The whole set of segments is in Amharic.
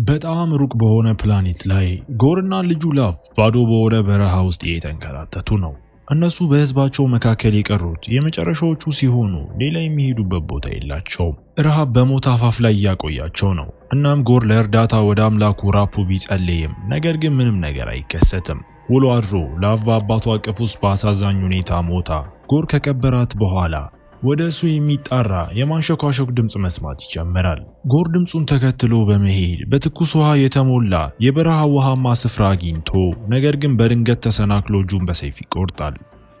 በጣም ሩቅ በሆነ ፕላኔት ላይ ጎርና ልጁ ላቭ ባዶ በሆነ በረሃ ውስጥ እየተንከራተቱ ነው። እነሱ በህዝባቸው መካከል የቀሩት የመጨረሻዎቹ ሲሆኑ ሌላ የሚሄዱበት ቦታ የላቸውም። ረሃብ በሞት አፋፍ ላይ እያቆያቸው ነው። እናም ጎር ለእርዳታ ወደ አምላኩ ራፑ ቢጸልይም ነገር ግን ምንም ነገር አይከሰትም። ውሎ አድሮ ላቭ በአባቷ እቅፍ ውስጥ በአሳዛኝ ሁኔታ ሞታ ጎር ከቀበራት በኋላ ወደ እሱ የሚጣራ የማንሸኳሸክ ድምጽ መስማት ይጀምራል። ጎር ድምጹን ተከትሎ በመሄድ በትኩስ ውሃ የተሞላ የበረሃ ውሃማ ስፍራ አግኝቶ ነገር ግን በድንገት ተሰናክሎ እጁን በሰይፍ ይቆርጣል።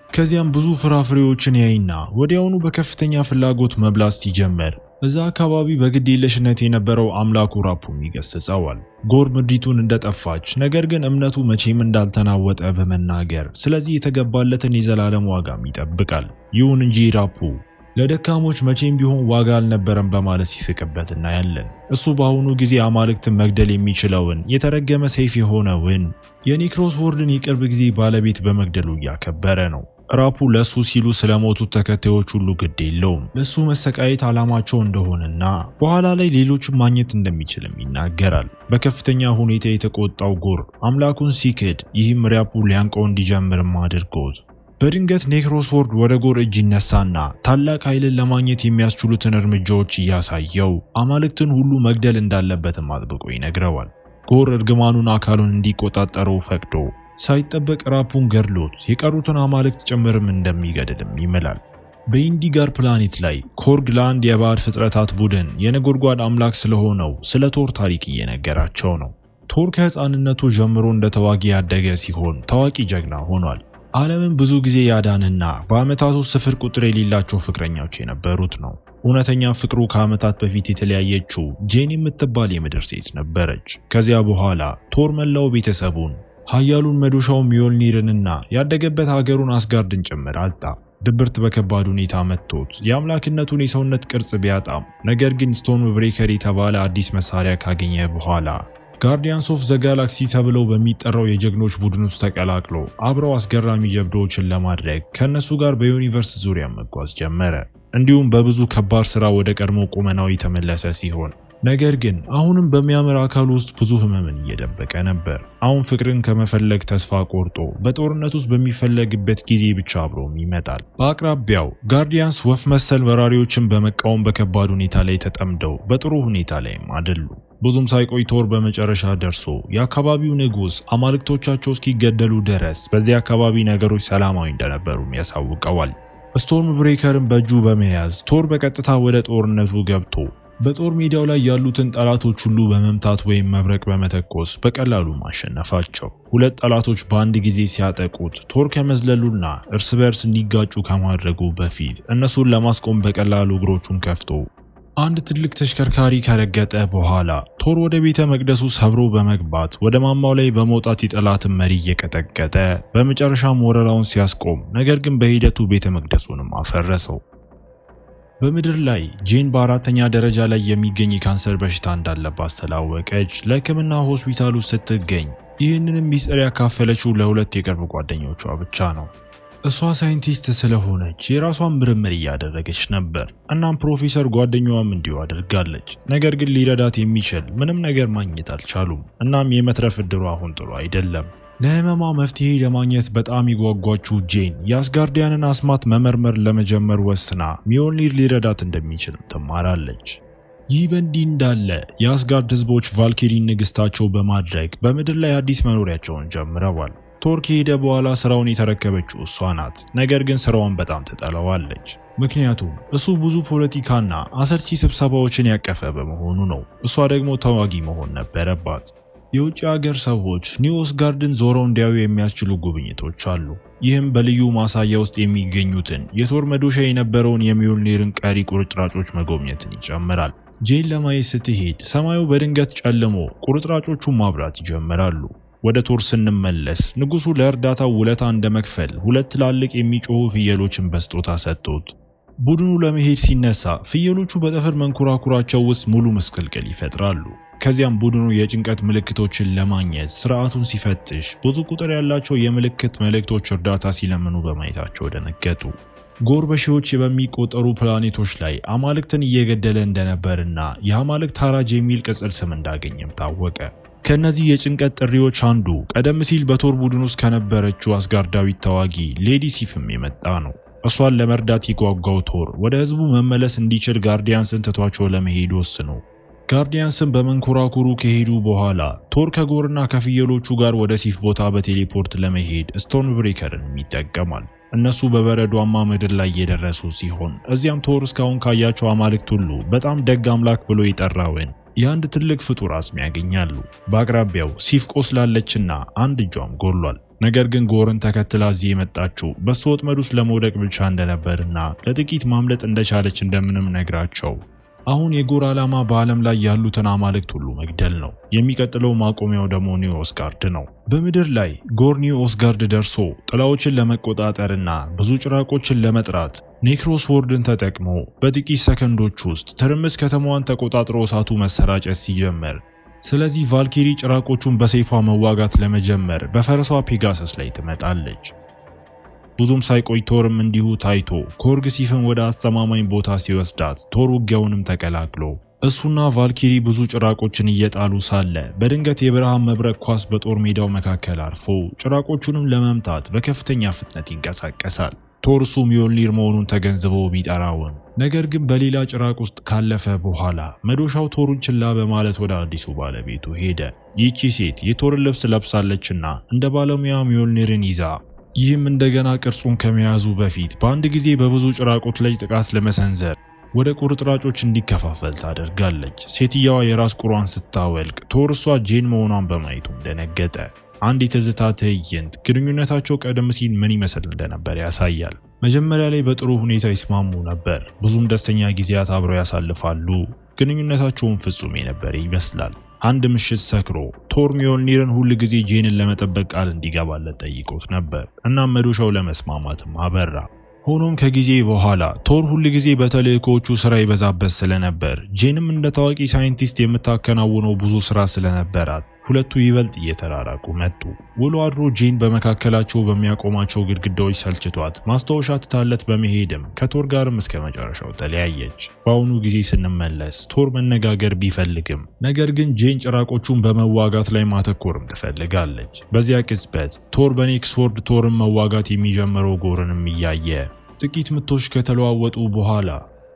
ከዚያም ብዙ ፍራፍሬዎችን ያይና ወዲያውኑ በከፍተኛ ፍላጎት መብላት ሲጀምር እዛ አካባቢ በግዴለሽነት የነበረው አምላኩ ራፑም ይገስጸዋል። ጎር ምድሪቱን እንደጠፋች ነገር ግን እምነቱ መቼም እንዳልተናወጠ በመናገር ስለዚህ የተገባለትን የዘላለም ዋጋም ይጠብቃል። ይሁን እንጂ ራፑ ለደካሞች መቼም ቢሆን ዋጋ አልነበረም በማለት ሲስቅበት እናያለን። እሱ በአሁኑ ጊዜ አማልክትን መግደል የሚችለውን የተረገመ ሰይፍ የሆነውን የኒክሮስ ወርድን የቅርብ ጊዜ ባለቤት በመግደሉ እያከበረ ነው። ራፑ ለሱ ሲሉ ስለሞቱት ተከታዮች ሁሉ ግድ የለውም። ለሱ መሰቃየት ዓላማቸው እንደሆነና በኋላ ላይ ሌሎችን ማግኘት እንደሚችልም ይናገራል። በከፍተኛ ሁኔታ የተቆጣው ጎር አምላኩን ሲክድ ይህም ራፑ ሊያንቀው እንዲጀምርም አድርጎት በድንገት ኔክሮስ ወርድ ወደ ጎር እጅ ይነሳና ታላቅ ኃይልን ለማግኘት የሚያስችሉትን እርምጃዎች እያሳየው አማልክትን ሁሉ መግደል እንዳለበትም አጥብቆ ይነግረዋል። ጎር እርግማኑን አካሉን እንዲቆጣጠረው ፈቅዶ ሳይጠበቅ ራፑን ገድሎት የቀሩትን አማልክት ጭምርም እንደሚገድልም ይምላል። በኢንዲጋር ፕላኔት ላይ ኮርግ ለአንድ የባዕድ ፍጥረታት ቡድን የነጎድጓድ አምላክ ስለሆነው ስለ ቶር ታሪክ እየነገራቸው ነው። ቶር ከህፃንነቱ ጀምሮ እንደ ተዋጊ ያደገ ሲሆን ታዋቂ ጀግና ሆኗል። ዓለምን ብዙ ጊዜ ያዳንና በዓመታቱ ስፍር ቁጥር የሌላቸው ፍቅረኛዎች የነበሩት ነው። እውነተኛ ፍቅሩ ከዓመታት በፊት የተለያየችው ጄን የምትባል የምድር ሴት ነበረች። ከዚያ በኋላ ቶር መላው ቤተሰቡን ኃያሉን መዶሻው ሚዮልኒርንና ያደገበት ሀገሩን አስጋርድን ጭምር አጣ። ድብርት በከባድ ሁኔታ መጥቶት የአምላክነቱን የሰውነት ቅርጽ ቢያጣም ነገር ግን ስቶርም ብሬከር የተባለ አዲስ መሳሪያ ካገኘ በኋላ ጋርዲያንስ ኦፍ ዘ ጋላክሲ ተብለው በሚጠራው የጀግኖች ቡድን ውስጥ ተቀላቅሎ አብረው አስገራሚ ጀብዶችን ለማድረግ ከነሱ ጋር በዩኒቨርስ ዙሪያ መጓዝ ጀመረ። እንዲሁም በብዙ ከባድ ስራ ወደ ቀድሞ ቁመናው የተመለሰ ሲሆን ነገር ግን አሁንም በሚያምር አካሉ ውስጥ ብዙ ህመምን እየደበቀ ነበር። አሁን ፍቅርን ከመፈለግ ተስፋ ቆርጦ በጦርነት ውስጥ በሚፈለግበት ጊዜ ብቻ አብሮም ይመጣል። በአቅራቢያው ጋርዲያንስ ወፍ መሰል በራሪዎችን በመቃወም በከባድ ሁኔታ ላይ ተጠምደው በጥሩ ሁኔታ ላይም አይደሉ። ብዙም ሳይቆይ ቶር በመጨረሻ ደርሶ የአካባቢው ንጉስ አማልክቶቻቸው እስኪገደሉ ድረስ በዚህ አካባቢ ነገሮች ሰላማዊ እንደነበሩም ያሳውቀዋል። ስቶርም ብሬከርን በእጁ በመያዝ ቶር በቀጥታ ወደ ጦርነቱ ገብቶ በጦር ሜዳው ላይ ያሉትን ጠላቶች ሁሉ በመምታት ወይም መብረቅ በመተኮስ በቀላሉ ማሸነፋቸው። ሁለት ጠላቶች በአንድ ጊዜ ሲያጠቁት ቶር ከመዝለሉና እርስ በርስ እንዲጋጩ ከማድረጉ በፊት እነሱን ለማስቆም በቀላሉ እግሮቹን ከፍቶ አንድ ትልቅ ተሽከርካሪ ከረገጠ በኋላ ቶር ወደ ቤተ መቅደሱ ሰብሮ በመግባት ወደ ማማው ላይ በመውጣት የጠላትን መሪ እየቀጠቀጠ በመጨረሻም ወረራውን ሲያስቆም ነገር ግን በሂደቱ ቤተ መቅደሱንም አፈረሰው። በምድር ላይ ጄን በአራተኛ ደረጃ ላይ የሚገኝ የካንሰር በሽታ እንዳለባት ተላወቀች። ለሕክምና ሆስፒታሉ ስትገኝ ይህንንም ሚስጥር ያካፈለችው ለሁለት የቅርብ ጓደኞቿ ብቻ ነው። እሷ ሳይንቲስት ስለሆነች የራሷን ምርምር እያደረገች ነበር። እናም ፕሮፌሰር ጓደኛዋም እንዲሁ አድርጋለች። ነገር ግን ሊረዳት የሚችል ምንም ነገር ማግኘት አልቻሉም። እናም የመትረፍ እድሉ አሁን ጥሩ አይደለም። ለህመሟ መፍትሄ ለማግኘት በጣም የጓጓችው ጄን የአስጋርዲያንን አስማት መመርመር ለመጀመር ወስና ሚዮልኒር ሊረዳት እንደሚችልም ትማራለች። ይህ በእንዲህ እንዳለ የአስጋርድ ህዝቦች ቫልኪሪን ንግስታቸው በማድረግ በምድር ላይ አዲስ መኖሪያቸውን ጀምረዋል። ቶር ከሄደ በኋላ ስራውን የተረከበችው እሷ ናት። ነገር ግን ስራዋን በጣም ትጠላዋለች። ምክንያቱም እሱ ብዙ ፖለቲካና አሰልቺ ስብሰባዎችን ያቀፈ በመሆኑ ነው። እሷ ደግሞ ተዋጊ መሆን ነበረባት። የውጭ ሀገር ሰዎች ኒውስ ጋርድን ዞረው እንዲያዩ የሚያስችሉ ጉብኝቶች አሉ። ይህም በልዩ ማሳያ ውስጥ የሚገኙትን የቶር መዶሻ የነበረውን የሚዮልኒርን ቀሪ ቁርጥራጮች መጎብኘትን ይጨምራል። ጄን ለማየት ስትሄድ ሰማዩ በድንገት ጨልሞ ቁርጥራጮቹ ማብራት ይጀምራሉ። ወደ ቶር ስንመለስ ንጉሱ ለእርዳታው ውለታ እንደመክፈል ሁለት ትላልቅ የሚጮሁ ፍየሎችን በስጦታ ሰጥቶት ቡድኑ ለመሄድ ሲነሳ ፍየሎቹ በጠፈር መንኮራኩራቸው ውስጥ ሙሉ መስቀልቅል ይፈጥራሉ። ከዚያም ቡድኑ የጭንቀት ምልክቶችን ለማግኘት ስርዓቱን ሲፈትሽ ብዙ ቁጥር ያላቸው የምልክት መልእክቶች እርዳታ ሲለምኑ በማየታቸው ደነገጡ። ጎር በሺዎች በሚቆጠሩ ፕላኔቶች ላይ አማልክትን እየገደለ እንደነበርና የአማልክት ታራጅ የሚል ቅጽል ስም እንዳገኘም ታወቀ። ከነዚህ የጭንቀት ጥሪዎች አንዱ ቀደም ሲል በቶር ቡድን ውስጥ ከነበረችው አስጋርዳዊት ተዋጊ ሌዲ ሲፍም የመጣ ነው። እሷን ለመርዳት የጓጓው ቶር ወደ ህዝቡ መመለስ እንዲችል ጋርዲያንስን ትቷቸው ለመሄድ ወስኖ ጋርዲያንስን በመንኮራኩሩ ከሄዱ በኋላ ቶር ከጎርና ከፍየሎቹ ጋር ወደ ሲፍ ቦታ በቴሌፖርት ለመሄድ ስቶርም ብሬከርን ይጠቀማል። እነሱ በበረዷማ ምድር ላይ የደረሱ ሲሆን እዚያም ቶር እስካሁን ካያቸው አማልክት ሁሉ በጣም ደግ አምላክ ብሎ የጠራውን የአንድ ትልቅ ፍጡር አጽም ያገኛሉ። በአቅራቢያው ሲፍ ቆስላለችና አንድ እጇም ጎሏል። ነገር ግን ጎርን ተከትላ እዚህ የመጣችው በሱ ወጥመድ ውስጥ ለመውደቅ ብቻ እንደነበርና ለጥቂት ማምለጥ እንደቻለች እንደምንም ነግራቸው አሁን የጎር ዓላማ በዓለም ላይ ያሉትን አማልክት ሁሉ መግደል ነው። የሚቀጥለው ማቆሚያው ደግሞ ኒው ኦስጋርድ ነው። በምድር ላይ ጎር ኒው ኦስጋርድ ደርሶ ጥላዎችን ለመቆጣጠርና ብዙ ጭራቆችን ለመጥራት ኔክሮስ ወርድን ተጠቅሞ በጥቂት ሰከንዶች ውስጥ ትርምስ ከተማዋን ተቆጣጥሮ እሳቱ መሰራጨት ሲጀምር፣ ስለዚህ ቫልኪሪ ጭራቆቹን በሰይፏ መዋጋት ለመጀመር በፈረሷ ፔጋሰስ ላይ ትመጣለች። ብዙም ሳይቆይ ቶርም እንዲሁ ታይቶ ኮርግ ሲፍን ወደ አስተማማኝ ቦታ ሲወስዳት ቶር ውጊያውንም ተቀላቅሎ እሱና ቫልኪሪ ብዙ ጭራቆችን እየጣሉ ሳለ በድንገት የብርሃን መብረቅ ኳስ በጦር ሜዳው መካከል አርፎ ጭራቆቹንም ለመምታት በከፍተኛ ፍጥነት ይንቀሳቀሳል። ቶር እሱ ሚዮልኒር መሆኑን ተገንዝበው ቢጠራውም ነገር ግን በሌላ ጭራቅ ውስጥ ካለፈ በኋላ መዶሻው ቶሩን ችላ በማለት ወደ አዲሱ ባለቤቱ ሄደ። ይህቺ ሴት የቶርን ልብስ ለብሳለችና እንደ ባለሙያ ሚዮልኒርን ይዛ ይህም እንደገና ቅርጹን ከመያዙ በፊት በአንድ ጊዜ በብዙ ጭራቆች ላይ ጥቃት ለመሰንዘር ወደ ቁርጥራጮች እንዲከፋፈል ታደርጋለች። ሴትየዋ የራስ ቁሯን ስታወልቅ ቶር እሷ ጄን መሆኗን በማየቱ ደነገጠ። አንድ የትዝታ ትዕይንት ግንኙነታቸው ቀደም ሲል ምን ይመስል እንደነበር ያሳያል። መጀመሪያ ላይ በጥሩ ሁኔታ ይስማሙ ነበር። ብዙም ደስተኛ ጊዜያት አብረው ያሳልፋሉ። ግንኙነታቸውን ፍጹም የነበረ ይመስላል። አንድ ምሽት ሰክሮ ቶር ሚዮልኒርን ሁል ጊዜ ጄንን ለመጠበቅ ቃል እንዲገባለት ጠይቆት ነበር። እናም መዶሻው ለመስማማትም አበራ። ሆኖም ከጊዜ በኋላ ቶር ሁል ጊዜ በተልእኮቹ ስራ ይበዛበት ስለነበር ጄንም እንደ ታዋቂ ሳይንቲስት የምታከናውነው ብዙ ስራ ስለነበራት ሁለቱ ይበልጥ እየተራራቁ መጡ። ውሎ አድሮ ጄን በመካከላቸው በሚያቆማቸው ግድግዳዎች ሰልችቷት ማስታወሻ ትታለት በመሄድም ከቶር ጋርም እስከ መጨረሻው ተለያየች። በአሁኑ ጊዜ ስንመለስ ቶር መነጋገር ቢፈልግም ነገር ግን ጄን ጭራቆቹን በመዋጋት ላይ ማተኮርም ትፈልጋለች። በዚያ ቅጽበት ቶር በኔክስወርድ ቶርን መዋጋት የሚጀምረው ጎርንም እያየ ጥቂት ምቶች ከተለዋወጡ በኋላ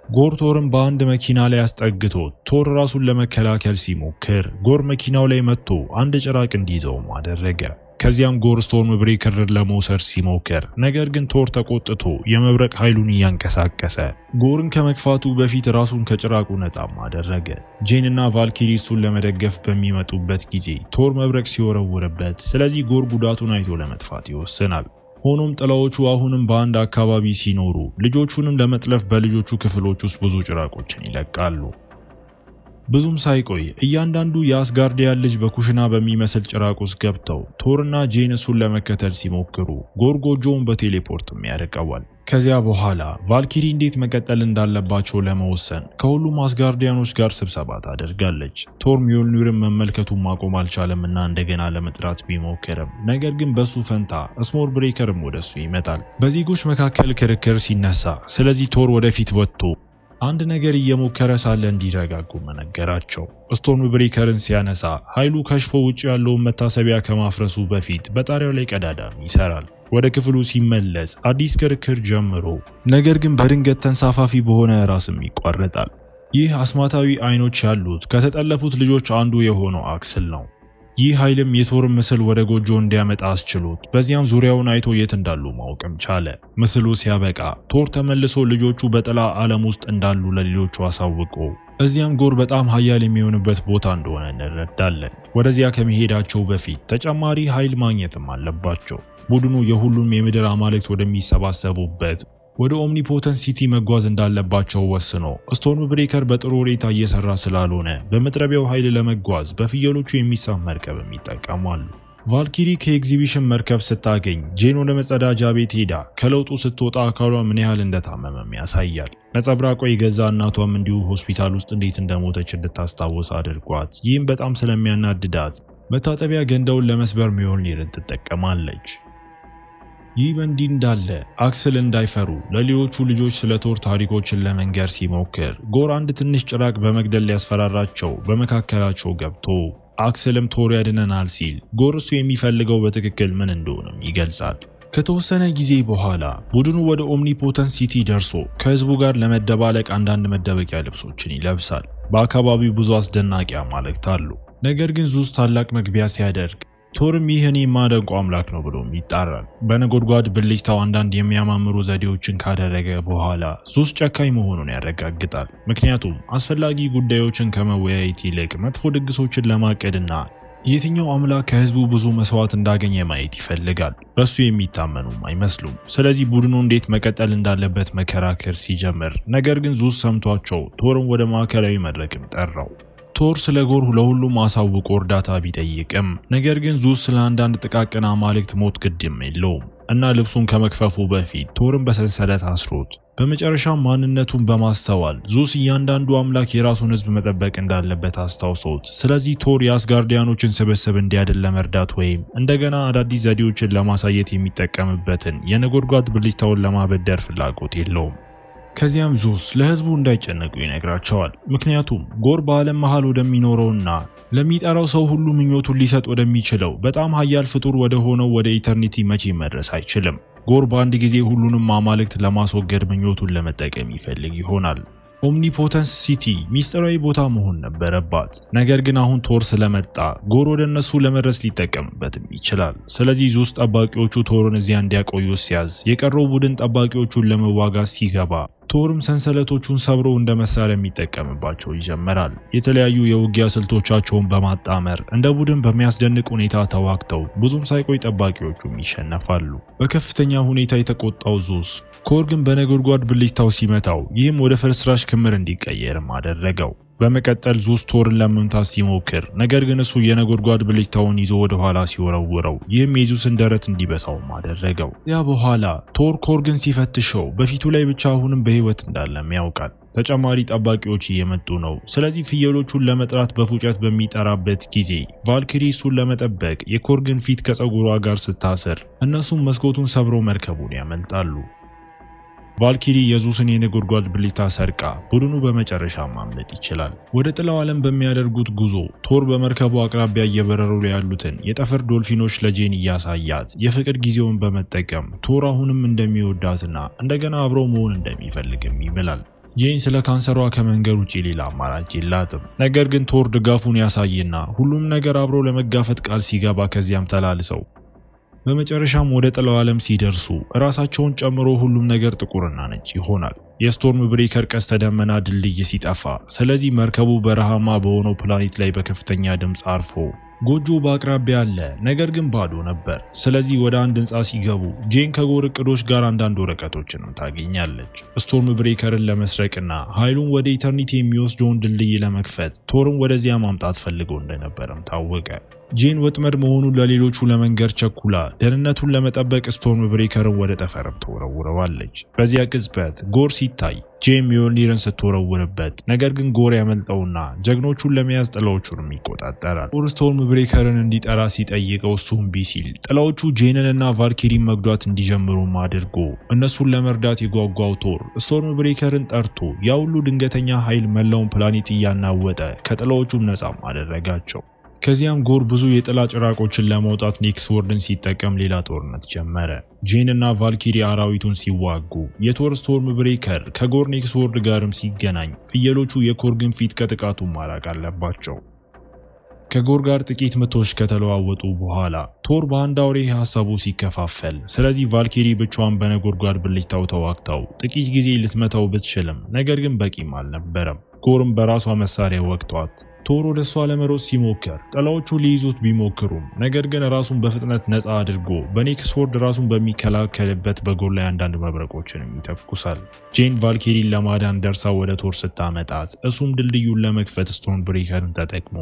ጎር ቶርን በአንድ መኪና ላይ አስጠግቶ ቶር ራሱን ለመከላከል ሲሞክር ጎር መኪናው ላይ መጥቶ አንድ ጭራቅ እንዲይዘውም አደረገ። ከዚያም ጎር ስቶርም ብሬከርን ለመውሰድ ሲሞክር ነገር ግን ቶር ተቆጥቶ የመብረቅ ኃይሉን እያንቀሳቀሰ ጎርን ከመግፋቱ በፊት ራሱን ከጭራቁ ነፃም አደረገ። ጄንና ቫልኪሪ እሱን ለመደገፍ በሚመጡበት ጊዜ ቶር መብረቅ ሲወረውርበት፣ ስለዚህ ጎር ጉዳቱን አይቶ ለመጥፋት ይወስናል። ሆኖም ጥላዎቹ አሁንም በአንድ አካባቢ ሲኖሩ ልጆቹንም ለመጥለፍ በልጆቹ ክፍሎች ውስጥ ብዙ ጭራቆችን ይለቃሉ። ብዙም ሳይቆይ እያንዳንዱ የአስጋርዲያን ልጅ በኩሽና በሚመስል ጭራቅ ውስጥ ገብተው ቶርና ጄን እሱን ለመከተል ሲሞክሩ ጎር ጎጆውን በቴሌፖርትም ያርቀዋል። ከዚያ በኋላ ቫልኪሪ እንዴት መቀጠል እንዳለባቸው ለመወሰን ከሁሉም አስጋርዲያኖች ጋር ስብሰባ ታደርጋለች። ቶር ሚዮልኒርን መመልከቱን ማቆም አልቻለምና እንደገና ለመጥራት ቢሞክርም ነገር ግን በሱ ፈንታ ስሞር ብሬከርም ወደሱ ይመጣል። በዜጎች መካከል ክርክር ሲነሳ ስለዚህ ቶር ወደፊት ወጥቶ አንድ ነገር እየሞከረ ሳለ እንዲረጋጉ መነገራቸው። ስቶርም ብሬከርን ሲያነሳ ኃይሉ ከሽፎ ውጭ ያለውን መታሰቢያ ከማፍረሱ በፊት በጣሪያው ላይ ቀዳዳም ይሰራል። ወደ ክፍሉ ሲመለስ አዲስ ክርክር ጀምሮ ነገር ግን በድንገት ተንሳፋፊ በሆነ ራስም ይቋረጣል። ይህ አስማታዊ አይኖች ያሉት ከተጠለፉት ልጆች አንዱ የሆነው አክስል ነው። ይህ ኃይልም የቶርን ምስል ወደ ጎጆ እንዲያመጣ አስችሎት በዚያም ዙሪያውን አይቶ የት እንዳሉ ማወቅም ቻለ። ምስሉ ሲያበቃ ቶር ተመልሶ ልጆቹ በጥላ ዓለም ውስጥ እንዳሉ ለሌሎቹ አሳውቆ እዚያም ጎር በጣም ኃያል የሚሆንበት ቦታ እንደሆነ እንረዳለን። ወደዚያ ከመሄዳቸው በፊት ተጨማሪ ኃይል ማግኘትም አለባቸው። ቡድኑ የሁሉም የምድር አማልክት ወደሚሰባሰቡበት ወደ ኦምኒፖተንት ሲቲ መጓዝ እንዳለባቸው ወስኖ ስቶርም ብሬከር በጥሩ ሁኔታ እየሰራ ስላልሆነ በመጥረቢያው ኃይል ለመጓዝ በፍየሎቹ የሚሳብ መርከብም ይጠቀማሉ። ቫልኪሪ ከኤግዚቢሽን መርከብ ስታገኝ ጄን ወደ መጸዳጃ ቤት ሄዳ ከለውጡ ስትወጣ አካሏ ምን ያህል እንደታመመም ያሳያል። ነጸብራቋ የገዛ እናቷም እንዲሁ ሆስፒታል ውስጥ እንዴት እንደሞተች እንድታስታውስ አድርጓት፣ ይህም በጣም ስለሚያናድዳት መታጠቢያ ገንዳውን ለመስበር ሚዮልኒርን ትጠቀማለች። ይህ በእንዲህ እንዳለ አክስል እንዳይፈሩ ለሌሎቹ ልጆች ስለ ቶር ታሪኮችን ለመንገር ሲሞክር ጎር አንድ ትንሽ ጭራቅ በመግደል ሊያስፈራራቸው በመካከላቸው ገብቶ አክስልም ቶር ያድነናል ሲል ጎር እሱ የሚፈልገው በትክክል ምን እንደሆነም ይገልጻል። ከተወሰነ ጊዜ በኋላ ቡድኑ ወደ ኦምኒፖተንስ ሲቲ ደርሶ ከህዝቡ ጋር ለመደባለቅ አንዳንድ መደበቂያ ልብሶችን ይለብሳል። በአካባቢው ብዙ አስደናቂ አማልክት አሉ። ነገር ግን ዙስ ታላቅ መግቢያ ሲያደርግ ቶርም ይህ እኔ የማደንቀው አምላክ ነው ብሎም ይጣራል። በነጎድጓድ ብልጭታው አንዳንድ የሚያማምሩ ዘዴዎችን ካደረገ በኋላ ዙስ ጨካኝ መሆኑን ያረጋግጣል። ምክንያቱም አስፈላጊ ጉዳዮችን ከመወያየት ይልቅ መጥፎ ድግሶችን ለማቀድና የትኛው አምላክ ከህዝቡ ብዙ መስዋዕት እንዳገኘ ማየት ይፈልጋል። በሱ የሚታመኑም አይመስሉም። ስለዚህ ቡድኑ እንዴት መቀጠል እንዳለበት መከራከር ሲጀምር፣ ነገር ግን ዙስ ሰምቷቸው ቶርን ወደ ማዕከላዊ መድረክም ጠራው። ቶር ስለ ጎር ለሁሉም አሳውቆ እርዳታ ቢጠይቅም ነገር ግን ዙስ ስለ አንዳንድ ጥቃቅን አማልክት ሞት ግድም የለውም እና ልብሱን ከመክፈፉ በፊት ቶርን በሰንሰለት አስሮት በመጨረሻም ማንነቱን በማስተዋል ዙስ እያንዳንዱ አምላክ የራሱን ህዝብ መጠበቅ እንዳለበት አስታውሶት፣ ስለዚህ ቶር የአስጋርዲያኖችን ስብስብ እንዲያድን ለመርዳት ወይም እንደገና አዳዲስ ዘዴዎችን ለማሳየት የሚጠቀምበትን የነጎድጓድ ብልጭታውን ለማበደር ፍላጎት የለውም። ከዚያም ዙስ ለህዝቡ እንዳይጨነቁ ይነግራቸዋል። ምክንያቱም ጎር በዓለም መሃል ወደሚኖረውና ለሚጠራው ሰው ሁሉ ምኞቱን ሊሰጥ ወደሚችለው በጣም ኃያል ፍጡር ወደ ሆነው ወደ ኢተርኒቲ መቼ መድረስ አይችልም። ጎር በአንድ ጊዜ ሁሉንም አማልክት ለማስወገድ ምኞቱን ለመጠቀም ይፈልግ ይሆናል። ኦምኒፖተንስ ሲቲ ሚስጥራዊ ቦታ መሆን ነበረባት። ነገር ግን አሁን ቶር ስለመጣ ጎር ወደ እነሱ ለመድረስ ሊጠቀምበትም ይችላል። ስለዚህ ዙስ ጠባቂዎቹ ቶርን እዚያ እንዲያቆዩ ሲያዝ፣ የቀረው ቡድን ጠባቂዎቹን ለመዋጋት ሲገባ ቶርም ሰንሰለቶቹን ሰብሮ እንደ መሳሪያ የሚጠቀምባቸው ይጀምራል። የተለያዩ የውጊያ ስልቶቻቸውን በማጣመር እንደ ቡድን በሚያስደንቅ ሁኔታ ተዋግተው ብዙም ሳይቆይ ጠባቂዎቹም ይሸነፋሉ። በከፍተኛ ሁኔታ የተቆጣው ዙስ ኮር ግን በነጎድጓድ ብልጭታው ሲመታው፣ ይህም ወደ ፍርስራሽ ክምር እንዲቀየርም አደረገው። በመቀጠል ዙስ ቶርን ለመምታት ሲሞክር፣ ነገር ግን እሱ የነጎድጓድ ብልጭታውን ይዞ ወደ ኋላ ሲወረውረው፣ ይህም የዙስን ደረት እንዲበሳውም አደረገው። ያ በኋላ ቶር ኮርግን ሲፈትሸው በፊቱ ላይ ብቻ አሁንም በህይወት እንዳለም ያውቃል። ተጨማሪ ጠባቂዎች እየመጡ ነው። ስለዚህ ፍየሎቹን ለመጥራት በፉጨት በሚጠራበት ጊዜ ቫልኪሪ እሱን ለመጠበቅ የኮርግን ፊት ከፀጉሯ ጋር ስታስር፣ እነሱም መስኮቱን ሰብረው መርከቡን ያመልጣሉ። ቫልኪሪ የዙስን የነጎድጓድ ብልጭታ ሰርቃ ቡድኑ በመጨረሻ ማምለጥ ይችላል። ወደ ጥላው ዓለም በሚያደርጉት ጉዞ ቶር በመርከቡ አቅራቢያ እየበረሩ ያሉትን የጠፈር ዶልፊኖች ለጄን እያሳያት የፍቅር ጊዜውን በመጠቀም ቶር አሁንም እንደሚወዳትና እንደገና አብረው መሆን እንደሚፈልግም ይምላል። ጄን ስለ ካንሰሯ ከመንገር ውጪ ሌላ አማራጭ የላትም። ነገር ግን ቶር ድጋፉን ያሳይና ሁሉም ነገር አብሮ ለመጋፈጥ ቃል ሲገባ ከዚያም ተላልሰው በመጨረሻም ወደ ጥላው ዓለም ሲደርሱ ራሳቸውን ጨምሮ ሁሉም ነገር ጥቁርና ነጭ ይሆናል። የስቶርም ብሬከር ቀስተ ደመና ድልድይ ሲጠፋ፣ ስለዚህ መርከቡ በረሃማ በሆነው ፕላኔት ላይ በከፍተኛ ድምፅ አርፎ ጎጆ በአቅራቢያ አለ፣ ነገር ግን ባዶ ነበር። ስለዚህ ወደ አንድ ህንፃ ሲገቡ ጄን ከጎር እቅዶች ጋር አንዳንድ ወረቀቶችንም ታገኛለች። ስቶርም ብሬከርን ለመስረቅና ኃይሉን ወደ ኢተርኒቲ የሚወስደውን ድልድይ ለመክፈት ቶርን ወደዚያ ማምጣት ፈልገው እንደነበረም ታወቀ። ጄን ወጥመድ መሆኑን ለሌሎቹ ለመንገር ቸኩላ ደህንነቱን ለመጠበቅ ስቶርም ብሬከርን ወደ ጠፈርም ተወረውረዋለች። በዚያ ቅጽበት ጎር ሲታይ ጄን ሚዮልኒርን ስትወረውርበት፣ ነገር ግን ጎር ያመልጠውና ጀግኖቹን ለመያዝ ጥላዎቹንም ይቆጣጠራል። ጎር ስቶርም ብሬከርን እንዲጠራ ሲጠይቀው እሱ እምቢ ሲል ጥላዎቹ ጄንንና ቫልኪሪን መጉዳት እንዲጀምሩም አድርጎ እነሱን ለመርዳት የጓጓው ቶር ስቶርም ብሬከርን ጠርቶ ያ ሁሉ ድንገተኛ ኃይል መላውን ፕላኔት እያናወጠ ከጥላዎቹም ነፃም አደረጋቸው። ከዚያም ጎር ብዙ የጥላ ጭራቆችን ለማውጣት ኔክስወርድን ሲጠቀም ሌላ ጦርነት ጀመረ። ጄን እና ቫልኪሪ አራዊቱን ሲዋጉ የቶር ስቶርም ብሬከር ከጎር ኔክስወርድ ጋርም ሲገናኝ ፍየሎቹ የኮርግን ፊት ከጥቃቱ ማራቅ አለባቸው። ከጎር ጋር ጥቂት ምቶች ከተለዋወጡ በኋላ ቶር በአንድ አውሬ ሐሳቡ ሲከፋፈል፣ ስለዚህ ቫልኪሪ ብቻዋን በነጎድጓድ ብልጭታው ተዋግታው ጥቂት ጊዜ ልትመታው ብትችልም ነገር ግን በቂም አልነበረም። ጎርም በራሷ መሳሪያ ወቅቷት ቶር ወደ እሷ ለመሮጥ ሲሞክር ጥላዎቹ ሊይዙት ቢሞክሩም ነገር ግን ራሱን በፍጥነት ነፃ አድርጎ በኔክስወርድ ራሱን በሚከላከልበት በጎር ላይ አንዳንድ መብረቆችንም ይተኩሳል። ጄን ቫልኪሪን ለማዳን ደርሳ ወደ ቶር ስታመጣት እሱም ድልድዩን ለመክፈት ስቶን ብሬከርን ተጠቅሞ፣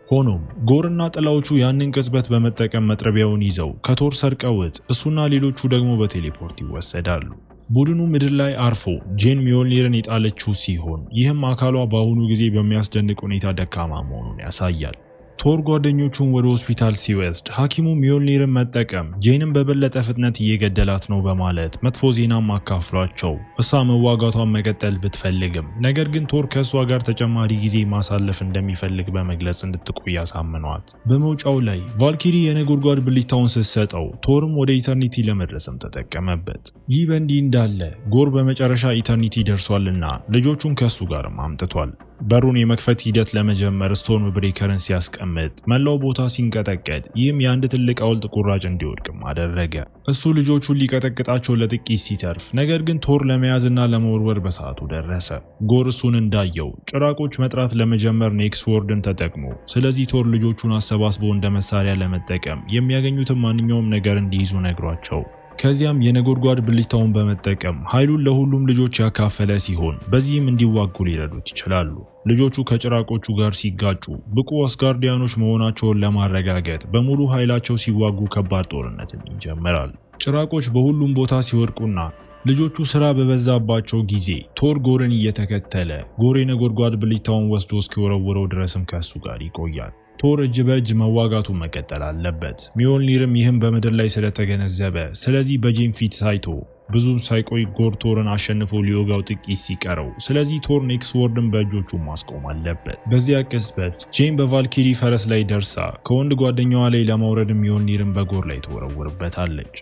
ሆኖም ጎርና ጥላዎቹ ያንን ቅጽበት በመጠቀም መጥረቢያውን ይዘው ከቶር ሰርቀውት እሱና ሌሎቹ ደግሞ በቴሌፖርት ይወሰዳሉ። ቡድኑ ምድር ላይ አርፎ ጄን ሚዮልኒርን የጣለችው ሲሆን ይህም አካሏ በአሁኑ ጊዜ በሚያስደንቅ ሁኔታ ደካማ መሆኑን ያሳያል። ቶር ጓደኞቹን ወደ ሆስፒታል ሲወስድ ሐኪሙ ሚዮልኒርን መጠቀም ጄንን በበለጠ ፍጥነት እየገደላት ነው በማለት መጥፎ ዜናም አካፍሏቸው እሷ መዋጋቷን መቀጠል ብትፈልግም ነገር ግን ቶር ከእሷ ጋር ተጨማሪ ጊዜ ማሳለፍ እንደሚፈልግ በመግለጽ እንድትቆይ አሳምኗት። በመውጫው ላይ ቫልኪሪ የነጎድጓድ ብልጭታውን ስትሰጠው ቶርም ወደ ኢተርኒቲ ለመድረስም ተጠቀመበት። ይህ በእንዲህ እንዳለ ጎር በመጨረሻ ኢተርኒቲ ደርሷልና ልጆቹን ከሱ ጋርም አምጥቷል። በሩን የመክፈት ሂደት ለመጀመር ስቶርም ብሬከርን ሲያስቀምጥ መላው ቦታ ሲንቀጠቀጥ ይህም የአንድ ትልቅ ሐውልት ቁራጭ እንዲወድቅም አደረገ። እሱ ልጆቹን ሊቀጠቅጣቸው ለጥቂት ሲተርፍ ነገር ግን ቶር ለመያዝና ለመወርወር በሰዓቱ ደረሰ። ጎር እሱን እንዳየው ጭራቆች መጥራት ለመጀመር ኔክስ ወርድን ተጠቅሞ ስለዚህ ቶር ልጆቹን አሰባስቦ እንደ መሳሪያ ለመጠቀም የሚያገኙትን ማንኛውም ነገር እንዲይዙ ነግሯቸው ከዚያም የነጎድጓድ ብልጭታውን በመጠቀም ኃይሉን ለሁሉም ልጆች ያካፈለ ሲሆን በዚህም እንዲዋጉ ሊረዱት ይችላሉ። ልጆቹ ከጭራቆቹ ጋር ሲጋጩ ብቁ አስጋርዲያኖች መሆናቸውን ለማረጋገጥ በሙሉ ኃይላቸው ሲዋጉ ከባድ ጦርነትን ይጀምራል። ጭራቆች በሁሉም ቦታ ሲወድቁና ልጆቹ ስራ በበዛባቸው ጊዜ ቶር ጎርን እየተከተለ ጎር የነጎድጓድ ብልጭታውን ወስዶ እስኪወረውረው ድረስም ከሱ ጋር ይቆያል። ቶር እጅ በእጅ መዋጋቱን መቀጠል አለበት። ሚዮልኒርም ይህም በምድር ላይ ስለተገነዘበ ስለዚህ በጄን ፊት ሳይቶ ብዙም ሳይቆይ ጎር ቶርን አሸንፎ ሊወጋው ጥቂት ሲቀረው ስለዚህ ቶር ኔክስ ወርድን በእጆቹ ማስቆም አለበት። በዚያ ቅጽበት ጄን በቫልኪሪ ፈረስ ላይ ደርሳ ከወንድ ጓደኛዋ ላይ ለማውረድ ሚዮልኒርን በጎር ላይ ትወረውርበታለች።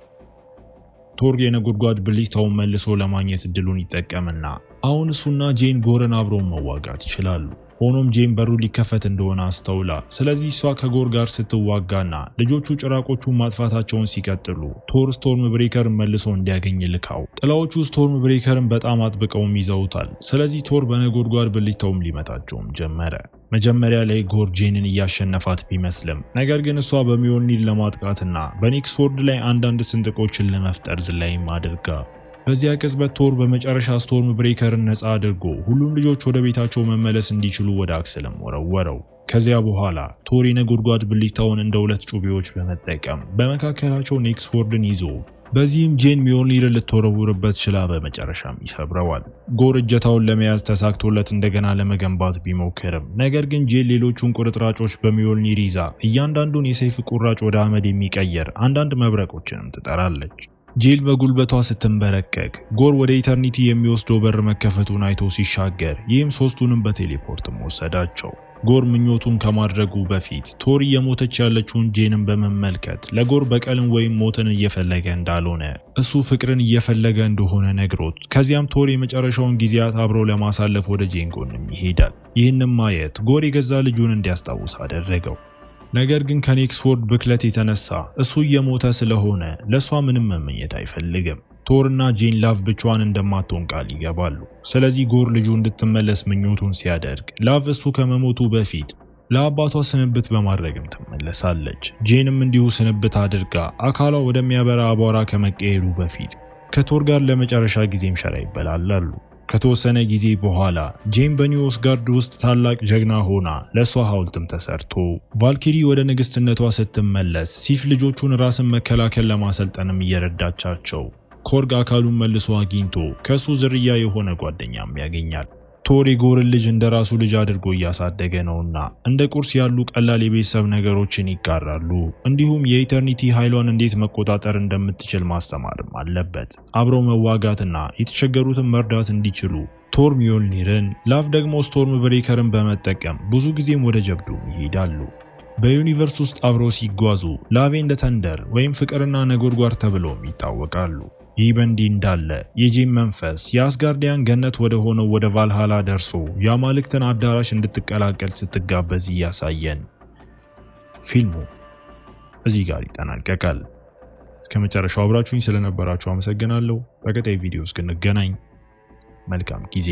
ቶር የነጎድጓድ ብልጭታውን መልሶ ለማግኘት እድሉን ይጠቀምና አሁን እሱና ጄን ጎርን አብረው መዋጋት ይችላሉ። ሆኖም ጄን በሩ ሊከፈት እንደሆነ አስተውላ ስለዚህ እሷ ከጎር ጋር ስትዋጋና ልጆቹ ጭራቆቹን ማጥፋታቸውን ሲቀጥሉ ቶር ስቶርም ብሬከርን መልሶ እንዲያገኝ ልካው ጥላዎቹ ስቶርም ብሬከርን በጣም አጥብቀውም ይዘውታል። ስለዚህ ቶር በነጎድጓድ ብልጭታውም ሊመታቸውም ጀመረ። መጀመሪያ ላይ ጎር ጄንን እያሸነፋት ቢመስልም ነገር ግን እሷ በሚዮልኒር ለማጥቃትና በኔክስ ወርድ ላይ አንዳንድ ስንጥቆችን ለመፍጠር ዝላይም አድርጋ በዚያ ቅጽበት ቶር በመጨረሻ ስቶርም ብሬከርን ነፃ አድርጎ ሁሉም ልጆች ወደ ቤታቸው መመለስ እንዲችሉ ወደ አክሰልም ወረወረው። ከዚያ በኋላ ቶር የነጎድጓድ ብልጭታውን እንደ ሁለት ጩቤዎች በመጠቀም በመካከላቸው ኔክስ ወርድን ይዞ በዚህም ጄን ሚዮልኒርን ልትወረውርበት ችላ በመጨረሻም ይሰብረዋል። ጎር እጀታውን ለመያዝ ተሳክቶለት እንደገና ለመገንባት ቢሞክርም ነገር ግን ጄን ሌሎቹን ቁርጥራጮች በሚዮልኒር ይዛ እያንዳንዱን የሰይፍ ቁራጭ ወደ አመድ የሚቀየር አንዳንድ መብረቆችንም ትጠራለች። ጄል በጉልበቷ ስትንበረከክ ጎር ወደ ኢተርኒቲ የሚወስደው በር መከፈቱን አይቶ ሲሻገር ይህም ሶስቱንም በቴሌፖርትም ወሰዳቸው። ጎር ምኞቱን ከማድረጉ በፊት ቶር እየሞተች ያለችውን ጄንን በመመልከት ለጎር በቀልን ወይም ሞትን እየፈለገ እንዳልሆነ እሱ ፍቅርን እየፈለገ እንደሆነ ነግሮት ከዚያም ቶር የመጨረሻውን ጊዜያት አብረው ለማሳለፍ ወደ ጄን ጎንም ይሄዳል። ይህንም ማየት ጎር የገዛ ልጁን እንዲያስታውስ አደረገው። ነገር ግን ከኔክስ ወርድ ብክለት የተነሳ እሱ እየሞተ ስለሆነ ለሷ ምንም መመኘት አይፈልግም። ቶርና ጄን ላቭ ብቻዋን እንደማትሆን ቃል ይገባሉ። ስለዚህ ጎር ልጁ እንድትመለስ ምኞቱን ሲያደርግ ላቭ እሱ ከመሞቱ በፊት ለአባቷ ስንብት በማድረግም ትመለሳለች። ጄንም እንዲሁ ስንብት አድርጋ አካሏ ወደሚያበራ አቧራ ከመቀየሩ በፊት ከቶር ጋር ለመጨረሻ ጊዜም ሸራ ይበላላሉ። ከተወሰነ ጊዜ በኋላ ጄን በኒውስጋርድ ውስጥ ታላቅ ጀግና ሆና ለሷ ሐውልትም ተሰርቶ ቫልኪሪ ወደ ንግስትነቷ ስትመለስ ሲፍ ልጆቹን ራስን መከላከል ለማሰልጠንም እየረዳቻቸው ኮርግ አካሉን መልሶ አግኝቶ ከሱ ዝርያ የሆነ ጓደኛም ያገኛል። ቶር የጎርን ልጅ እንደራሱ ልጅ አድርጎ እያሳደገ ነውና እንደ ቁርስ ያሉ ቀላል የቤተሰብ ነገሮችን ይጋራሉ። እንዲሁም የኢተርኒቲ ኃይሏን እንዴት መቆጣጠር እንደምትችል ማስተማርም አለበት። አብረው መዋጋትና የተቸገሩትን መርዳት እንዲችሉ ቶር ሚዮልኒርን፣ ላቭ ደግሞ ስቶርም ብሬከርን በመጠቀም ብዙ ጊዜም ወደ ጀብዱ ይሄዳሉ። በዩኒቨርስ ውስጥ አብረው ሲጓዙ ላቭ ኤንድ ተንደር ወይም ፍቅርና ነጎድጓድ ተብለውም ይታወቃሉ። ይህ በእንዲህ እንዳለ የጄን መንፈስ የአስጋርዲያን ገነት ወደ ሆነው ወደ ቫልሃላ ደርሶ የአማልክትን አዳራሽ እንድትቀላቀል ስትጋበዝ እያሳየን ፊልሙ እዚህ ጋር ይጠናቀቃል። እስከ መጨረሻው አብራችሁኝ ስለነበራችሁ አመሰግናለሁ። በቀጣይ ቪዲዮ እስክንገናኝ መልካም ጊዜ